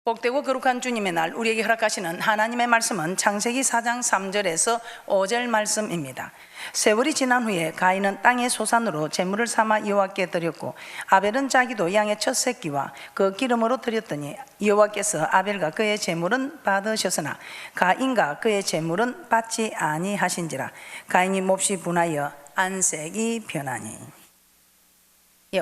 복되고 거룩한 주님의 날 우리에게 허락하시는 하나님의 말씀은 창세기 4장 3절에서 5절 말씀입니다. 세월이 지난 후에 가인은 땅의 소산으로 제물을 삼아 여호와께 드렸고 아벨은 자기도 양의 첫 새끼와 그 기름으로 드렸더니 여호와께서 아벨과 그의 제물은 받으셨으나 가인과 그의 제물은 받지 아니하신지라. 가인이 몹시 분하여 안색이 변하니.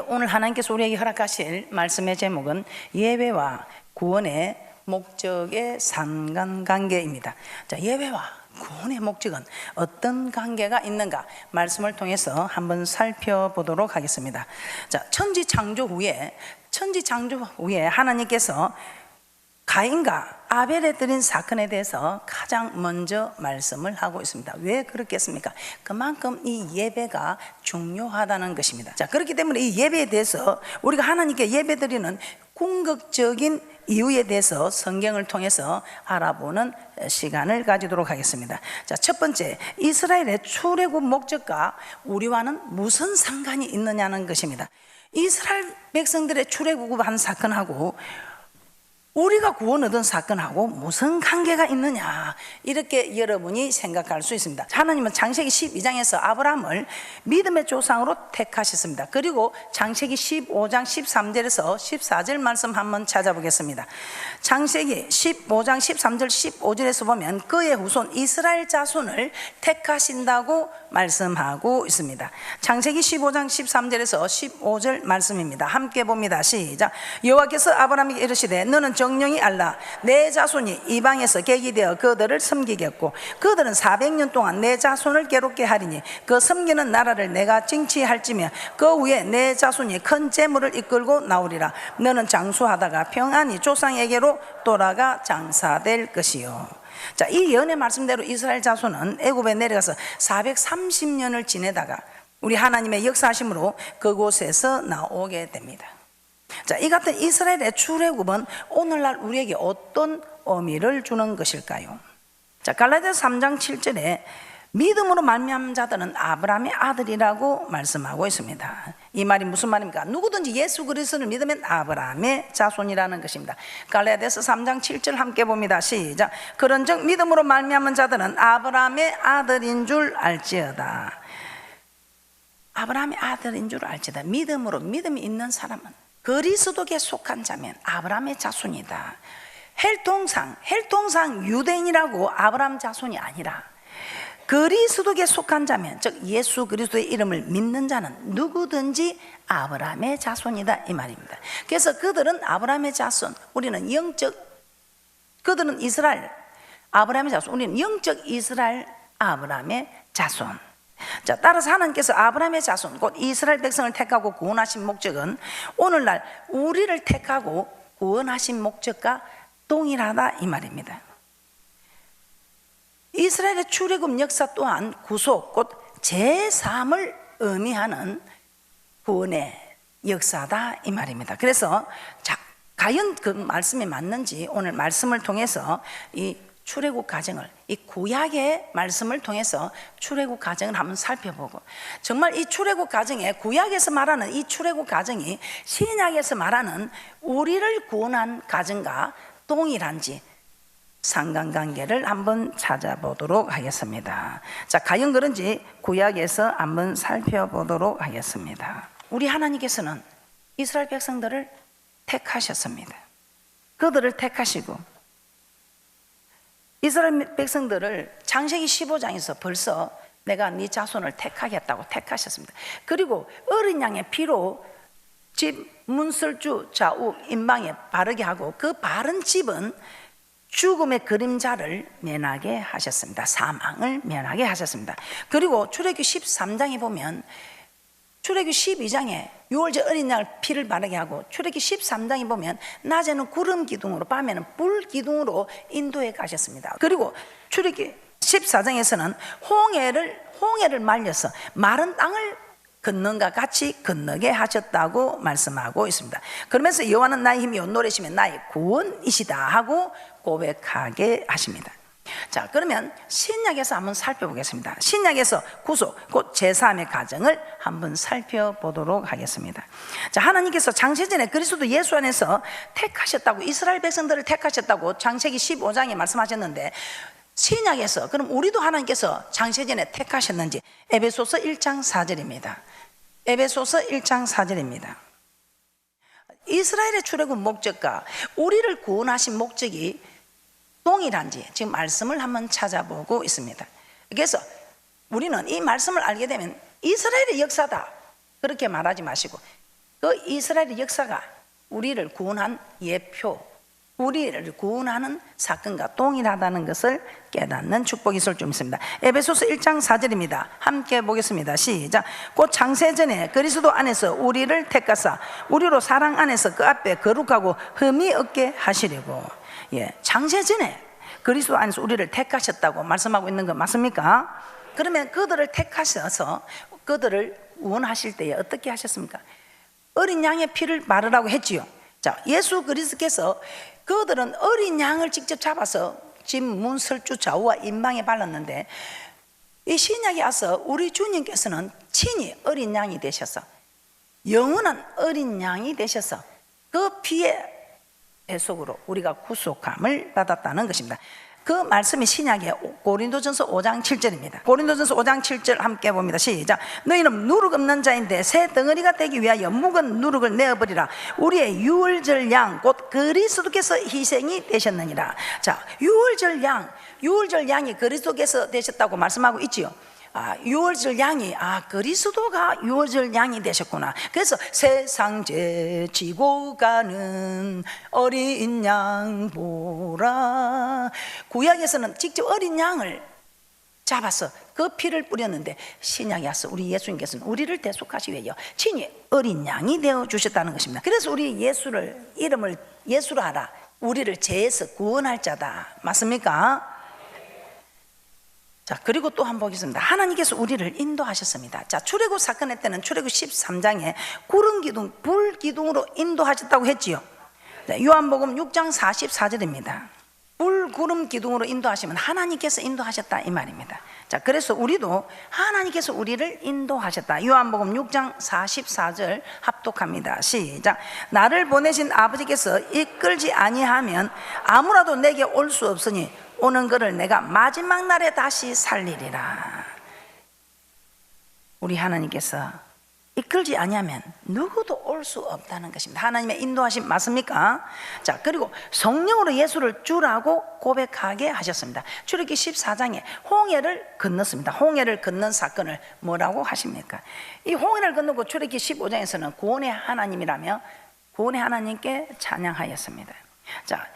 오늘 하나님께서 우리에게 허락하실 말씀의 제목은 예배와 구원의 목적의 상관관계입니다. 자, 예배와 구원의 목적은 어떤 관계가 있는가 말씀을 통해서 한번 살펴보도록 하겠습니다. 자, 천지 창조 후에 하나님께서 가인과 아벨에 드린 사건에 대해서 가장 먼저 말씀을 하고 있습니다. 왜 그렇겠습니까? 그만큼 이 예배가 중요하다는 것입니다. 자, 그렇기 때문에 이 예배에 대해서 우리가 하나님께 예배드리는 궁극적인 이유에 대해서 성경을 통해서 알아보는 시간을 가지도록 하겠습니다. 자, 첫 번째, 이스라엘의 출애굽 목적과 우리와는 무슨 상관이 있느냐는 것입니다. 이스라엘 백성들의 출애굽한 사건하고 우리가 구원 얻은 사건하고 무슨 관계가 있느냐, 이렇게 여러분이 생각할 수 있습니다. 하나님은 창세기 12장에서 아브라함을 믿음의 조상으로 택하셨습니다. 그리고 창세기 15장 13절에서 14절 말씀 한번 찾아보겠습니다. 창세기 15장 13절 15절에서 보면 그의 후손 이스라엘 자손을 택하신다고 말씀하고 있습니다. 창세기 15장 13절에서 15절 말씀입니다. 함께 봅니다. 시작. 여호와께서 아브라함에게 이르시되 너는 정령이 알라. 내 자손이 이방에서 객이 되어 그들을 섬기겠고 그들은 400년 동안 내 자손을 괴롭게 하리니 그 섬기는 나라를 내가 징치할지며 그 후에 내 자손이 큰 재물을 이끌고 나오리라. 너는 장수하다가 평안히 조상에게로 돌아가 장사될 것이요. 자, 이 예언의 말씀대로 이스라엘 자손은 애굽에 내려가서 430년을 지내다가 우리 하나님의 역사하심으로 그곳에서 나오게 됩니다. 자, 이 같은 이스라엘의 출애굽은 오늘날 우리에게 어떤 의미를 주는 것일까요? 자, 갈라디아서 3장 7절에 믿음으로 말미암은 자들은 아브라함의 아들이라고 말씀하고 있습니다. 이 말이 무슨 말입니까? 누구든지 예수 그리스도를 믿으면 아브라함의 자손이라는 것입니다. 갈라디아서 3장 7절 함께 봅니다. 시작. 그런즉 믿음으로 말미암은 자들은 아브라함의 아들인 줄 알지어다. 아브라함의 아들인 줄 알지어다. 믿음이 있는 사람은, 그리스도께 속한 자면 아브라함의 자손이다. 혈통상 유대인이라고 아브라함 자손이 아니라 그리스도께 속한 자면, 즉 예수 그리스도의 이름을 믿는 자는 누구든지 아브라함의 자손이다, 이 말입니다. 그래서 그들은 아브라함의 자손, 우리는 그들은 이스라엘 아브라함의 자손, 우리는 영적 이스라엘 아브라함의 자손. 자, 따라서 하나님께서 아브라함의 자손, 곧 이스라엘 백성을 택하고 구원하신 목적은 오늘날 우리를 택하고 구원하신 목적과 동일하다, 이 말입니다. 이스라엘의 출애굽 역사 또한 구속, 곧 제3을 의미하는 구원의 역사다, 이 말입니다. 그래서 자, 과연 그 말씀이 맞는지 오늘 말씀을 통해서 이 출애굽 과정을, 이 구약의 말씀을 통해서 출애굽 과정을 한번 살펴보고, 정말 이 출애굽 과정에, 구약에서 말하는 이 출애굽 과정이 신약에서 말하는 우리를 구원한 과정과 동일한지 상관관계를 한번 찾아보도록 하겠습니다. 자, 과연 그런지 구약에서 한번 살펴보도록 하겠습니다. 우리 하나님께서는 이스라엘 백성들을 택하셨습니다. 그들을 택하시고 이스라엘 백성들을 창세기 15장에서 벌써 내가 네 자손을 택하겠다고 택하셨습니다. 그리고 어린 양의 피로 집 문설주 좌우 임방에 바르게 하고 그 바른 집은 죽음의 그림자를 면하게 하셨습니다. 사망을 면하게 하셨습니다. 그리고 출애굽 13장에 보면 출애굽 12장에 유월절 어린 양을 피를 바르게 하고 출애굽 13장에 보면 낮에는 구름 기둥으로 밤에는 불 기둥으로 인도해 가셨습니다. 그리고 출애굽 14장에서는 홍해를 말려서 마른 땅을 건넌과 같이 건너게 하셨다고 말씀하고 있습니다. 그러면서 여호와는 나의 힘이요 노래시면 나의 구원이시다 하고 고백하게 하십니다. 자, 그러면 신약에서 한번 살펴보겠습니다. 신약에서 구속, 곧 제3의 과정을 한번 살펴보도록 하겠습니다. 자, 하나님께서 창세전에 그리스도 예수 안에서 택하셨다고, 이스라엘 백성들을 택하셨다고 창세기 15장에 말씀하셨는데, 신약에서 그럼 우리도 하나님께서 창세전에 택하셨는지 에베소서 1장 4절입니다. 에베소서 1장 4절입니다. 이스라엘의 출애굽 목적과 우리를 구원하신 목적이 동일한지 지금 말씀을 한번 찾아보고 있습니다. 그래서 우리는 이 말씀을 알게 되면 이스라엘의 역사다 그렇게 말하지 마시고, 그 이스라엘의 역사가 우리를 구원한 예표, 우리를 구원하는 사건과 동일하다는 것을 깨닫는 축복이 있을 줄 믿습니다. 에베소서 1장 4절입니다. 함께 보겠습니다. 시작. 곧 창세전에 그리스도 안에서 우리를 택하사 우리로 사랑 안에서 그 앞에 거룩하고 흠이 없게 하시려고. 창세전에 그리스도 안에서 우리를 택하셨다고 말씀하고 있는 거 맞습니까? 그러면 그들을 택하셔서 그들을 구원하실 때에 어떻게 하셨습니까? 어린 양의 피를 바르라고 했지요. 자, 예수 그리스도께서 그들은 어린 양을 직접 잡아서 집 문설주 좌우와 임방에 발랐는데, 이 신약에 와서 우리 주님께서는 친히 어린 양이 되셔서, 영원한 어린 양이 되셔서 그 피의 대속으로 우리가 구속함을 받았다는 것입니다. 그 말씀이 신약의 고린도전서 5장 7절입니다. 고린도전서 5장 7절 함께 봅니다. 시작. 너희는 누룩 없는 자인데 새 덩어리가 되기 위하여 묵은 누룩을 내어버리라. 우리의 유월절 양 곧 그리스도께서 희생이 되셨느니라. 자, 유월절 양이 그리스도께서 되셨다고 말씀하고 있지요. 유월절 양이, 그리스도가 유월절 양이 되셨구나. 그래서 세상 죄 지고 가는 어린 양 보라. 구약에서는 직접 어린 양을 잡아서 그 피를 뿌렸는데, 신약에 와서 우리 예수님께서는 우리를 대속하시기 위하여 친히 어린 양이 되어 주셨다는 것입니다. 그래서 우리 이름을 예수로 하라. 우리를 죄에서 구원할 자다. 맞습니까? 자, 그리고 또 한번 보겠습니다. 하나님께서 우리를 인도하셨습니다. 자, 출애굽 사건의 때는 출애굽 13장에 구름 기둥, 불 기둥으로 인도하셨다고 했지요. 자, 요한복음 6장 44절입니다. 불 구름 기둥으로 인도하시면 하나님께서 인도하셨다 이 말입니다. 자, 그래서 우리도 하나님께서 우리를 인도하셨다. 요한복음 6장 44절 합독합니다. 시작. 나를 보내신 아버지께서 이끌지 아니하면 아무라도 내게 올 수 없으니 오는 것을 내가 마지막 날에 다시 살리리라. 우리 하나님께서 이끌지 아니하면 누구도 올 수 없다는 것입니다. 하나님의 인도하심 맞습니까? 자, 그리고 성령으로 예수를 주라고 고백하게 하셨습니다. 출애굽기 14장에 홍해를 건넜습니다. 홍해를 건넌 사건을 뭐라고 하십니까? 이 홍해를 건너고 출애굽기 15장에서는 구원의 하나님이라며 구원의 하나님께 찬양하였습니다. 자,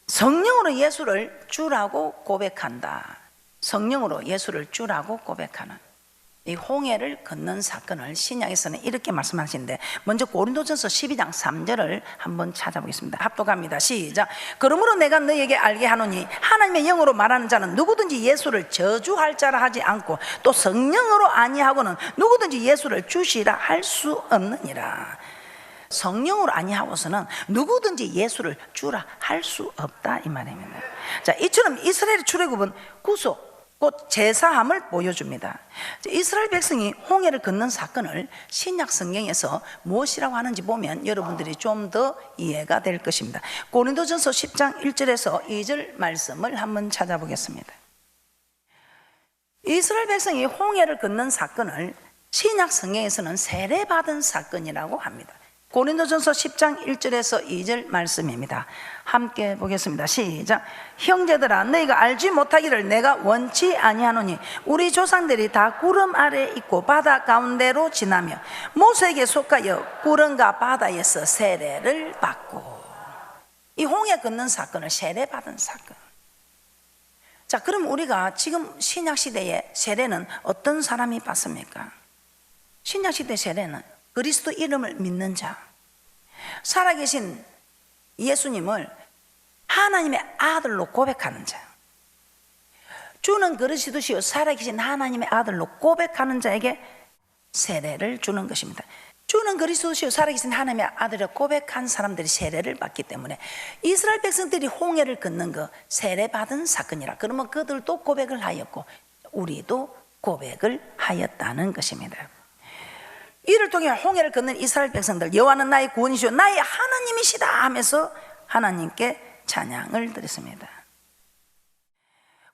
성령으로 예수를 주라고 고백한다. 성령으로 예수를 주라고 고백하는 이 홍해를 건넌 사건을 신약에서는 이렇게 말씀하시는데, 먼저 고린도전서 12장 3절을 한번 찾아보겠습니다. 합독합니다. 시작. 그러므로 내가 너희에게 알게 하노니 하나님의 영으로 말하는 자는 누구든지 예수를 저주할 자라 하지 않고 또 성령으로 아니하고는 누구든지 예수를 주시라 할 수 없느니라. 성령으로 아니하고서는 누구든지 예수를 주라 할 수 없다 이 말입니다. 자, 이처럼 이스라엘의 출애굽은 구속 곧 제사함을 보여줍니다. 이스라엘 백성이 홍해를 건넌 사건을 신약 성경에서 무엇이라고 하는지 보면 여러분들이 좀 더 이해가 될 것입니다. 고린도전서 10장 1절에서 2절 말씀을 한번 찾아보겠습니다. 이스라엘 백성이 홍해를 건넌 사건을 신약 성경에서는 세례받은 사건이라고 합니다. 고린도전서 10장 1절에서 2절 말씀입니다. 함께 보겠습니다. 시작. 형제들아, 너희가 알지 못하기를 내가 원치 아니하노니 우리 조상들이 다 구름 아래 있고 바다 가운데로 지나며 모세에게 속하여 구름과 바다에서 세례를 받고. 이 홍해 건넌 사건을 세례받은 사건. 자, 그럼 우리가 지금 신약 시대의 세례는 어떤 사람이 받습니까? 신약 시대 세례는 그리스도 이름을 믿는 자, 살아계신 예수님을 하나님의 아들로 고백하는 자, 주는 그리스도시요 살아계신 하나님의 아들로 고백하는 자에게 세례를 주는 것입니다. 주는 그리스도시요 살아계신 하나님의 아들을 고백한 사람들이 세례를 받기 때문에 이스라엘 백성들이 홍해를 건넌 거 세례받은 사건이라. 그러면 그들도 고백을 하였고 우리도 고백을 하였다는 것입니다. 이를 통해 홍해를 건넌 이스라엘 백성들, 여호와는 나의 구원이시오 나의 하나님이시다 하면서 하나님께 찬양을 드렸습니다.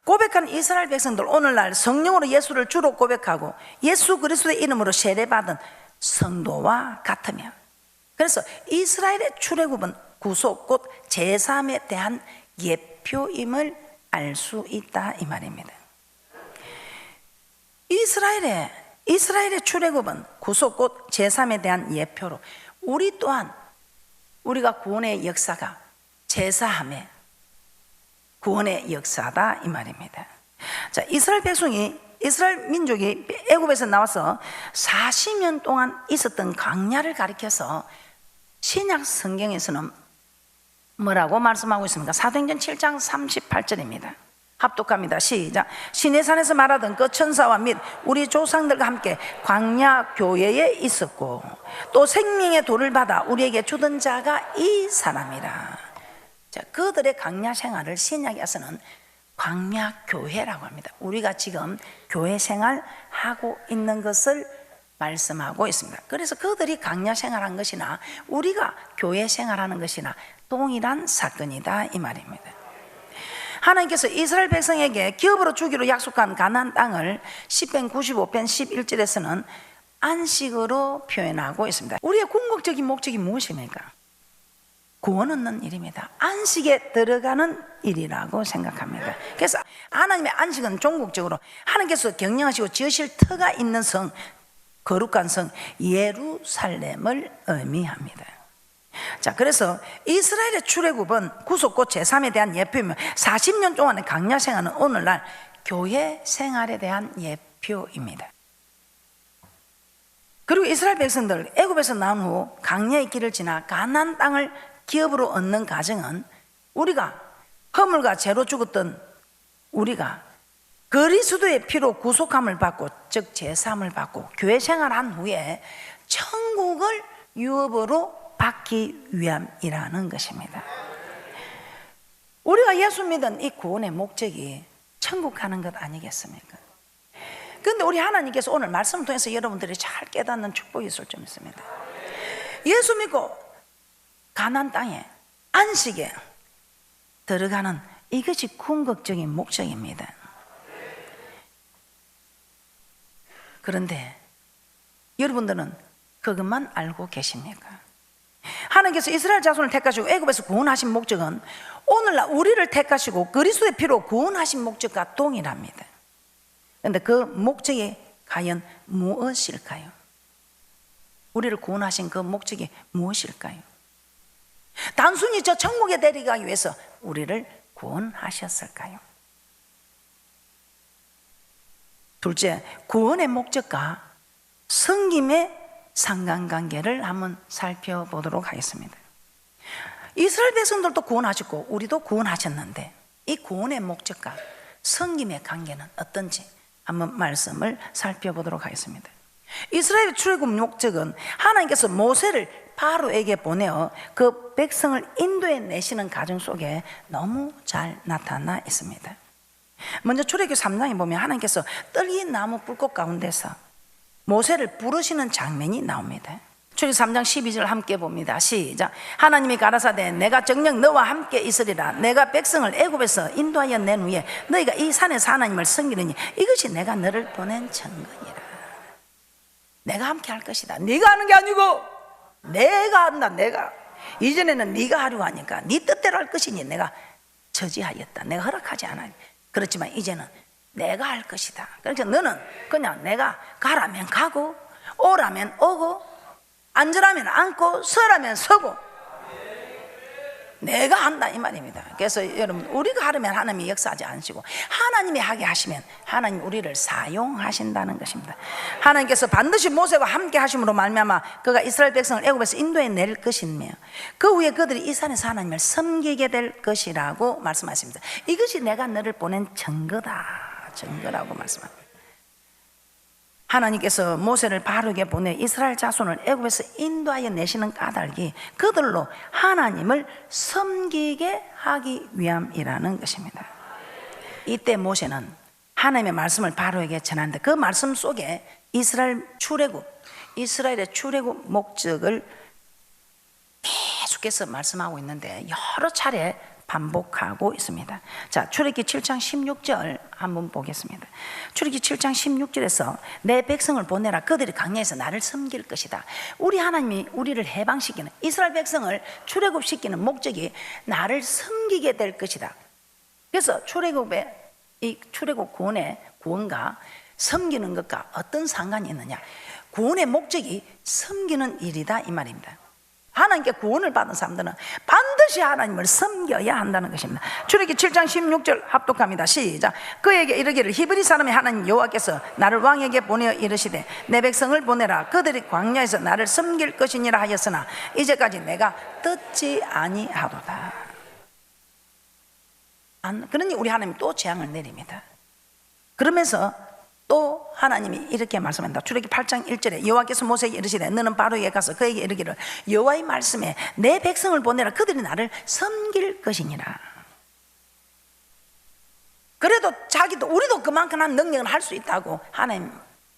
고백한 이스라엘 백성들, 오늘날 성령으로 예수를 주로 고백하고 예수 그리스도의 이름으로 세례받은 성도와 같으며, 그래서 이스라엘의 출애굽은 구속 곧 제사함에 대한 예표임을 알 수 있다 이 말입니다. 이스라엘의 출애굽은 구속 곧 제사함에 대한 예표로 우리 또한 우리가 구원의 역사가 제사함의 구원의 역사다 이 말입니다. 자, 이스라엘 민족이 애굽에서 나와서 40년 동안 있었던 광야를 가리켜서 신약 성경에서는 뭐라고 말씀하고 있습니까? 사도행전 7장 38절입니다. 합독합니다. 시작. 시내산에서 말하던 그 천사와 및 우리 조상들과 함께 광야 교회에 있었고 또 생명의 돌을 받아 우리에게 주던 자가 이 사람이라. 자, 그들의 광야 생활을 신약에서는 광야 교회라고 합니다. 우리가 지금 교회 생활하고 있는 것을 말씀하고 있습니다. 그래서 그들이 광야 생활한 것이나 우리가 교회 생활하는 것이나 동일한 사건이다 이 말입니다. 하나님께서 이스라엘 백성에게 기업으로 주기로 약속한 가나안 땅을 시편 95편 11절에서는 안식으로 표현하고 있습니다. 우리의 궁극적인 목적이 무엇입니까? 구원 얻는 일입니다. 안식에 들어가는 일이라고 생각합니다. 그래서 하나님의 안식은 종국적으로 하나님께서 경영하시고 지으실 터가 있는 성, 거룩한 성 예루살렘을 의미합니다. 자, 그래서 이스라엘의 출애굽은 구속 곧 제3에 대한 예표이며 40년 동안의 광야 생활은 오늘날 교회 생활에 대한 예표입니다. 그리고 이스라엘 백성들 애굽에서 나온 후 광야의 길을 지나 가나안 땅을 기업으로 얻는 과정은 우리가 허물과 죄로 죽었던 우리가 그리스도의 피로 구속함을 받고 즉 제사함을 받고 교회 생활한 후에 천국을 유업으로 받기 위함이라는 것입니다. 우리가 예수 믿은 이 구원의 목적이 천국 가는 것 아니겠습니까? 그런데 우리 하나님께서 오늘 말씀을 통해서 여러분들이 잘 깨닫는 축복이 있을 좀 있습니다. 예수 믿고 가나안 땅에 안식에 들어가는 이것이 궁극적인 목적입니다. 그런데 여러분들은 그것만 알고 계십니까? 하나님께서 이스라엘 자손을 택하시고 애굽에서 구원하신 목적은 오늘날 우리를 택하시고 그리스도의 피로 구원하신 목적과 동일합니다. 그런데 그 목적이 과연 무엇일까요? 우리를 구원하신 그 목적이 무엇일까요? 단순히 저 천국에 데려가기 위해서 우리를 구원하셨을까요? 둘째, 구원의 목적과 섬김의 상관관계를 한번 살펴보도록 하겠습니다. 이스라엘 백성들도 구원하셨고 우리도 구원하셨는데 이 구원의 목적과 섬김의 관계는 어떤지 한번 말씀을 살펴보도록 하겠습니다. 이스라엘의 출애굽 목적은 하나님께서 모세를 바로에게 보내어 그 백성을 인도해 내시는 과정 속에 너무 잘 나타나 있습니다. 먼저 출애굽 3장에 보면 하나님께서 떨린 나무 불꽃 가운데서 모세를 부르시는 장면이 나옵니다. 출애굽 3장 12절 함께 봅니다. 시작. 하나님이 가라사대 내가 정녕 너와 함께 있으리라. 내가 백성을 애굽에서 인도하여 낸 후에 너희가 이 산에서 하나님을 섬기느니 이것이 내가 너를 보낸 증거니라. 내가 함께 할 것이다. 네가 하는 게 아니고 내가 한다. 내가 이전에는 네가 하려고 하니까 네 뜻대로 할 것이니 내가 저지하였다. 내가 허락하지 않아. 그렇지만 이제는 내가 할 것이다. 그러니까 너는 그냥 내가 가라면 가고 오라면 오고 앉으라면 앉고 서라면 서고 내가 한다 이 말입니다. 그래서 여러분 우리가 하려면 하나님이 역사하지 않으시고 하나님이 하게 하시면 하나님 우리를 사용하신다는 것입니다. 하나님께서 반드시 모세와 함께 하심으로 말미암아 그가 이스라엘 백성을 애굽에서 인도해 낼 것이며 그 후에 그들이 이 산에서 하나님을 섬기게 될 것이라고 말씀하십니다. 이것이 내가 너를 보낸 증거다. 증거라고 말씀합니다. 하나님께서 모세를 바로에게 보내 이스라엘 자손을 애굽에서 인도하여 내시는 까닭이 그들로 하나님을 섬기게 하기 위함이라는 것입니다. 이때 모세는 하나님의 말씀을 바로에게 전하는데 그 말씀 속에 이스라엘의 출애굽 목적을 계속해서 말씀하고 있는데 여러 차례 반복하고 있습니다. 자, 출애굽기 7장 16절 한번 보겠습니다. 출애굽기 7장 16절에서 내 백성을 보내라. 그들이 광야에서 나를 섬길 것이다. 우리 하나님이 우리를 해방시키는, 이스라엘 백성을 출애굽시키는 목적이 나를 섬기게 될 것이다. 그래서 이 출애굽 구원과 섬기는 것과 어떤 상관이 있느냐? 구원의 목적이 섬기는 일이다 이 말입니다. 하나님께 구원을 받은 사람들은 반드시 하나님을 섬겨야 한다는 것입니다. 출애굽기 7장 16절 합독합니다. 시작. 그에게 이르기를 히브리 사람의 하나님 여호와께서 나를 왕에게 보내어 이르시되 내 백성을 보내라. 그들이 광야에서 나를 섬길 것이니라 하였으나 이제까지 내가 듣지 아니하도다. 그러니 우리 하나님 또 재앙을 내립니다. 그러면서 또 하나님이 이렇게 말씀합니다. 출애굽기 8장 1절에 여호와께서 모세에게 이르시되 너는 바로에게 가서 그에게 이르기를 여호와의 말씀에 내 백성을 보내라. 그들이 나를 섬길 것이니라. 그래도 우리도 그만큼만 능력을 할 수 있다고 하나님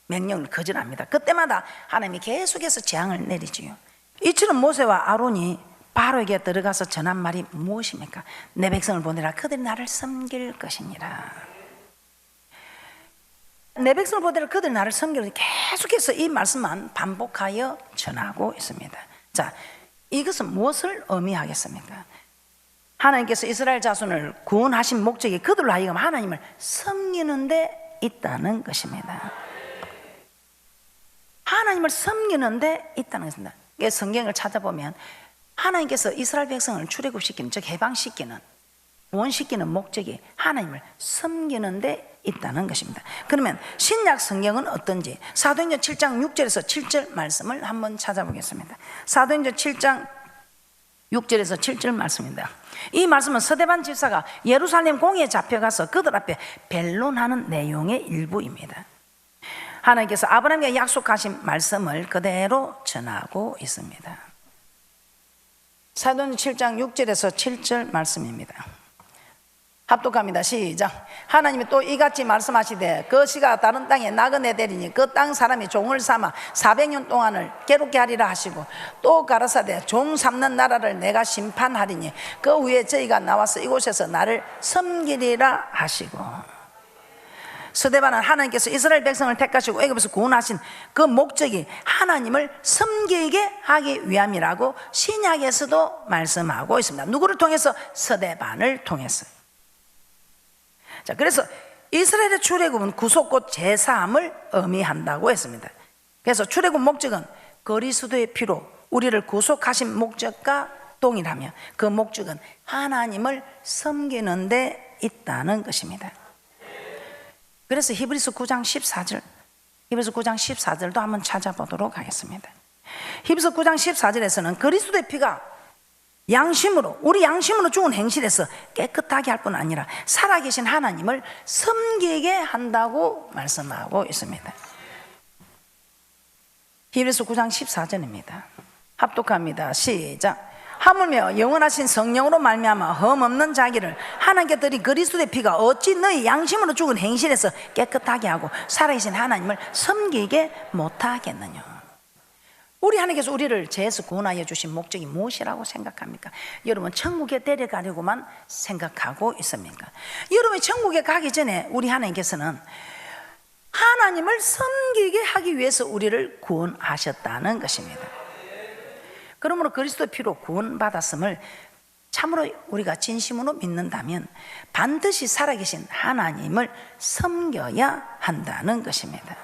명령을 거절합니다. 그때마다 하나님이 계속해서 재앙을 내리지요. 이처럼 모세와 아론이 바로에게 들어가서 전한 말이 무엇입니까? 내 백성을 보내라. 그들이 나를 섬길 것이니라. 내 백성을 보내라. 그들이 나를 섬기라. 계속해서 이 말씀만 반복하여 전하고 있습니다. 자, 이것은 무엇을 의미하겠습니까? 하나님께서 이스라엘 자손을 구원하신 목적이 그들로 하여금 하나님을 섬기는 데 있다는 것입니다. 하나님을 섬기는 데 있다는 것입니다. 성경을 찾아보면 하나님께서 이스라엘 백성을 출애굽시키는, 즉 해방시키는, 구원시키는 목적이 하나님을 섬기는 데 있다는 것입니다. 그러면 신약 성경은 어떤지 사도행전 7장 6절에서 7절 말씀을 한번 찾아보겠습니다. 사도행전 7장 6절에서 7절 말씀입니다. 이 말씀은 서대반 집사가 예루살렘 공회에 잡혀가서 그들 앞에 변론하는 내용의 일부입니다. 하나님께서 아브라함에게 약속하신 말씀을 그대로 전하고 있습니다. 사도행전 7장 6절에서 7절 말씀입니다. 합독합니다. 시작. 하나님이 또 이같이 말씀하시되 그 씨가 다른 땅에 나그네 되리니 그 땅 사람이 종을 삼아 400년 동안을 괴롭게 하리라 하시고 또 가라사대 종 삼는 나라를 내가 심판하리니 그 후에 저희가 나와서 이곳에서 나를 섬기리라 하시고. 스데반은 하나님께서 이스라엘 백성을 택하시고 애굽에서 구원하신 그 목적이 하나님을 섬기게 하기 위함이라고 신약에서도 말씀하고 있습니다. 누구를 통해서? 스데반을 통해서. 자, 그래서 이스라엘의 출애굽은 구속곧 제사함을 의미한다고 했습니다. 그래서 출애굽 목적은 그리스도의 피로 우리를 구속하신 목적과 동일하며 그 목적은 하나님을 섬기는 데 있다는 것입니다. 그래서 히브리서 9장 14절도 한번 찾아보도록 하겠습니다. 히브리서 9장 14절에서는 그리스도의 피가 우리 양심으로 죽은 행실에서 깨끗하게 할 뿐 아니라 살아계신 하나님을 섬기게 한다고 말씀하고 있습니다. 히브리서 9장 14절입니다. 합독합니다. 시작. 하물며 영원하신 성령으로 말미암아 흠없는 자기를 하나님께 드린 그리스도의 피가 어찌 너희 양심으로 죽은 행실에서 깨끗하게 하고 살아계신 하나님을 섬기게 못하겠느냐. 우리 하나님께서 우리를 죄에서 구원하여 주신 목적이 무엇이라고 생각합니까? 여러분 천국에 데려가려고만 생각하고 있습니까? 여러분이 천국에 가기 전에 우리 하나님께서는 하나님을 섬기게 하기 위해서 우리를 구원하셨다는 것입니다. 그러므로 그리스도 피로 구원받았음을 참으로 우리가 진심으로 믿는다면 반드시 살아계신 하나님을 섬겨야 한다는 것입니다.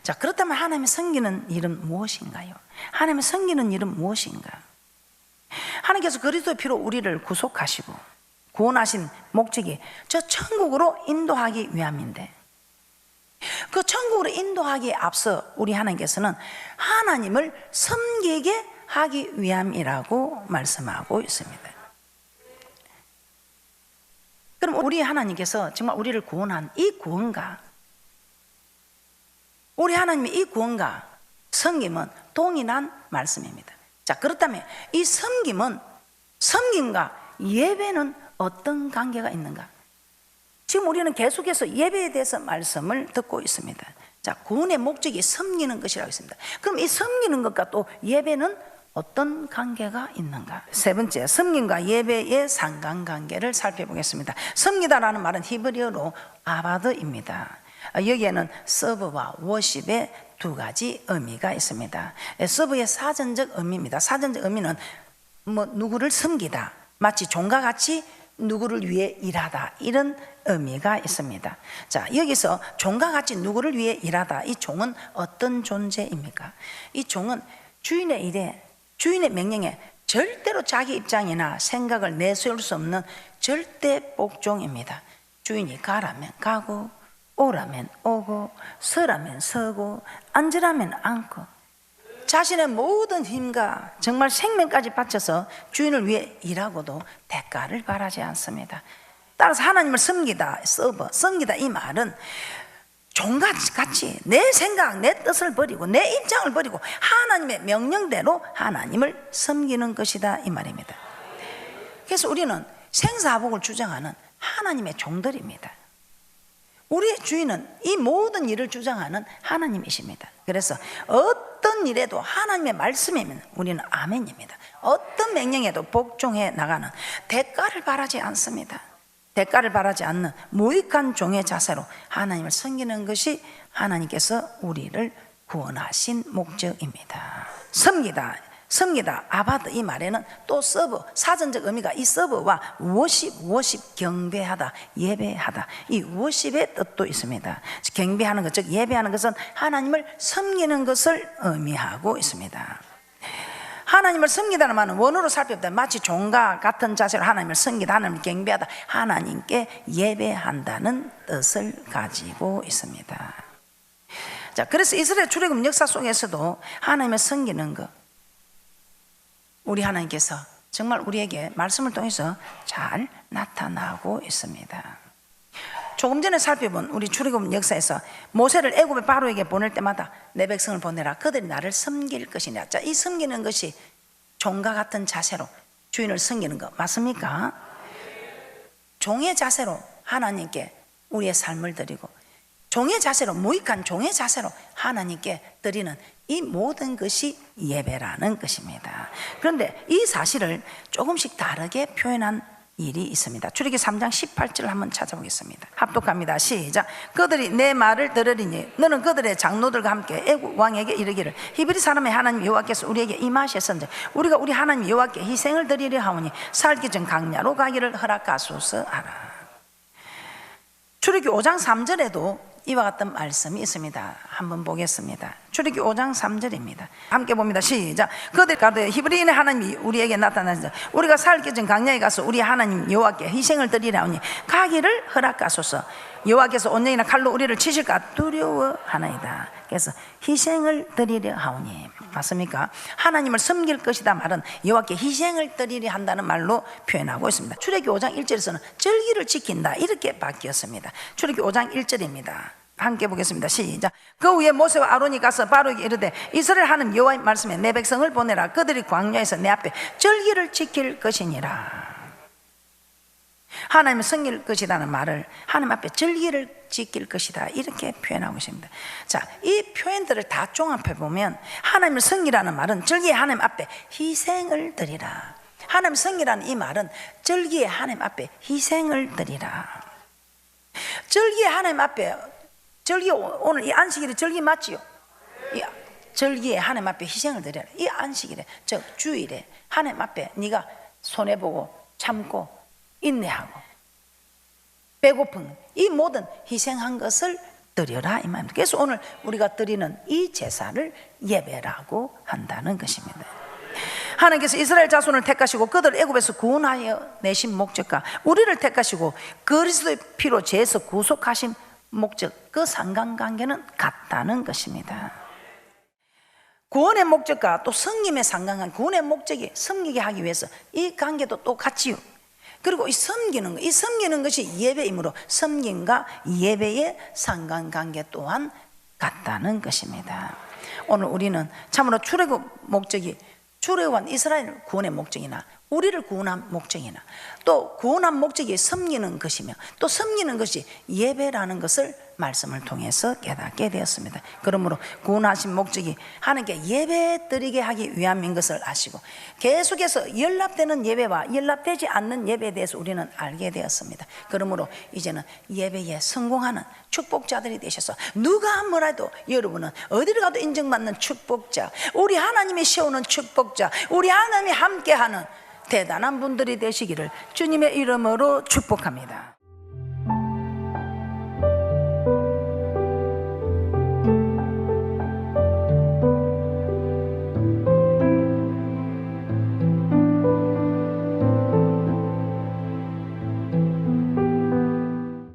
자, 그렇다면 하나님을 섬기는 일은 무엇인가요? 하나님을 섬기는 일은 무엇인가? 하나님께서 그리스도의 피로 우리를 구속하시고 구원하신 목적이 저 천국으로 인도하기 위함인데 그 천국으로 인도하기에 앞서 우리 하나님께서는 하나님을 섬기게 하기 위함이라고 말씀하고 있습니다. 그럼 우리 하나님께서 정말 우리를 구원한 이 구원과 우리 하나님의 이 구원과 섬김은 동일한 말씀입니다. 자, 그렇다면 이 섬김과 예배는 어떤 관계가 있는가? 지금 우리는 계속해서 예배에 대해서 말씀을 듣고 있습니다. 자, 구원의 목적이 섬기는 것이라고 했습니다. 그럼 이 섬기는 것과 또 예배는 어떤 관계가 있는가? 세 번째, 섬김과 예배의 상관관계를 살펴보겠습니다. 섬기다라는 말은 히브리어로 아바드입니다. 여기에는 서브와 워십의 두 가지 의미가 있습니다. 서브의 사전적 의미입니다. 사전적 의미는 누구를 섬기다, 마치 종과 같이 누구를 위해 일하다, 이런 의미가 있습니다. 자, 여기서 종과 같이 누구를 위해 일하다, 이 종은 어떤 존재입니까? 이 종은 주인의 일에, 주인의 명령에 절대로 자기 입장이나 생각을 내세울 수 없는 절대 복종입니다. 주인이 가라면 가고, 오라면 오고, 서라면 서고, 앉으라면 앉고, 자신의 모든 힘과 정말 생명까지 바쳐서 주인을 위해 일하고도 대가를 바라지 않습니다. 따라서 하나님을 섬기다, 섬기다, 이 말은 종같이 내 생각, 내 뜻을 버리고 내 입장을 버리고 하나님의 명령대로 하나님을 섬기는 것이다, 이 말입니다. 그래서 우리는 생사복을 주장하는 하나님의 종들입니다. 우리의 주인은 이 모든 일을 주장하는 하나님이십니다. 그래서 어떤 일에도 하나님의 말씀이면 우리는 아멘입니다. 어떤 명령에도 복종해 나가는, 대가를 바라지 않습니다. 대가를 바라지 않는 무익한 종의 자세로 하나님을 섬기는 것이 하나님께서 우리를 구원하신 목적입니다. 섬기다, 아바드, 이 말에는 또 서브, 사전적 의미가 이 서브와 워십, 경배하다, 예배하다, 이 워십의 뜻도 있습니다. 경배하는 것, 즉 예배하는 것은 하나님을 섬기는 것을 의미하고 있습니다. 하나님을 섬기다는 말은 원어로 살펴보다 마치 종과 같은 자세로 하나님을 섬기다, 하나님을 경배하다, 하나님께 예배한다는 뜻을 가지고 있습니다. 자, 그래서 이스라엘 출애굽 역사 속에서도 하나님을 섬기는 것, 우리 하나님께서 정말 우리에게 말씀을 통해서 잘 나타나고 있습니다. 조금 전에 살펴본 우리 출애굽 역사에서 모세를 애굽의 바로에게 보낼 때마다 내 백성을 보내라, 그들이 나를 섬길 것이냐. 자, 이 섬기는 것이 종과 같은 자세로 주인을 섬기는 것 맞습니까? 종의 자세로 하나님께 우리의 삶을 드리고, 종의 자세로, 무익한 종의 자세로 하나님께 드리는 이 모든 것이 예배라는 것입니다. 그런데 이 사실을 조금씩 다르게 표현한 일이 있습니다. 출애굽기 3장 18절을 한번 찾아보겠습니다. 합독합니다. 시작. 그들이 내 말을 들으리니 너는 그들의 장로들과 함께 애굽 왕에게 이르기를 히브리 사람의 하나님 여호와께서 우리에게 임하셨은즉 우리가 우리 하나님 여호와께 희생을 드리려 하오니 살기 전 강야로 가기를 허락하소서 하라. 출애굽기 5장 3절에도 이와 같은 말씀이 있습니다. 한번 보겠습니다. 출애굽기 5장 3절입니다. 함께 봅니다. 시작. 그들 가되 히브리인의 하나님이 우리에게 나타나서 우리가 살기 전 강야에 가서 우리 하나님 여호와께 희생을 드리라 하니 가기를 허락하소서. 여호와께서 온전히나 칼로 우리를 치실까 두려워하나이다. 그래서 희생을 드리려 하오니, 맞습니까? 하나님을 섬길 것이다 말은 여호와께 희생을 드리려 한다는 말로 표현하고 있습니다. 출애굽기 5장 1절에서는 절기를 지킨다 이렇게 바뀌었습니다. 출애굽기 5장 1절입니다. 함께 보겠습니다. 시작. 그 후에 모세와 아론이 가서 바로에게 이르되 이스라엘 하나님 여호와의 말씀에 내 백성을 보내라. 그들이 광야에서 내 앞에 절기를 지킬 것이니라. 하나님을 섬길 것이라는 말을 하나님 앞에 절기를 지킬 것이다 이렇게 표현하고 있습니다. 자, 이 표현들을 다 종합해 보면 하나님을 섬기라는 말은 절기에 하나님 앞에 희생을 드리라. 하나님 섬기라는 이 말은 절기에 하나님 앞에 희생을 드리라. 절기에 하나님 앞에, 절기 오늘 이 안식일이 절기 맞지요? 이 절기에 하나님 앞에 희생을 드려라. 이 안식일에, 즉 주일에 하나님 앞에 네가 손해보고 참고 인내하고 배고픈 이 모든 희생한 것을 드려라 이 말입니다. 그래서 오늘 우리가 드리는 이 제사를 예배라고 한다는 것입니다. 하나님께서 이스라엘 자손을 택하시고 그들 애굽에서 구원하여 내신 목적과 우리를 택하시고 그리스도의 피로 죄에서 구속하신 목적, 그 상관관계는 같다는 것입니다. 구원의 목적과 또 섬김의 상관관, 구원의 목적이 섬기게 하기 위해서 이 관계도 똑같지요. 그리고 이 섬기는 것이 예배이므로 섬김과 예배의 상관관계 또한 같다는 것입니다. 오늘 우리는 참으로 출애굽 목적이 출애굽한 이스라엘 구원의 목적이나 우리를 구원한 목적이나 또 구원한 목적이 섬기는 것이며 또 섬기는 것이 예배라는 것을 말씀을 통해서 깨닫게 되었습니다. 그러므로 구원하신 목적이 하나님께 예배 드리게 하기 위함인 것을 아시고 계속해서 연락되는 예배와 연락되지 않는 예배에 대해서 우리는 알게 되었습니다. 그러므로 이제는 예배에 성공하는 축복자들이 되셔서 누가 뭐라 해도 여러분은 어디를 가도 인정받는 축복자, 우리 하나님이 세우는 축복자, 우리 하나님이 함께하는 대단한 분들이 되시기를 주님의 이름으로 축복합니다.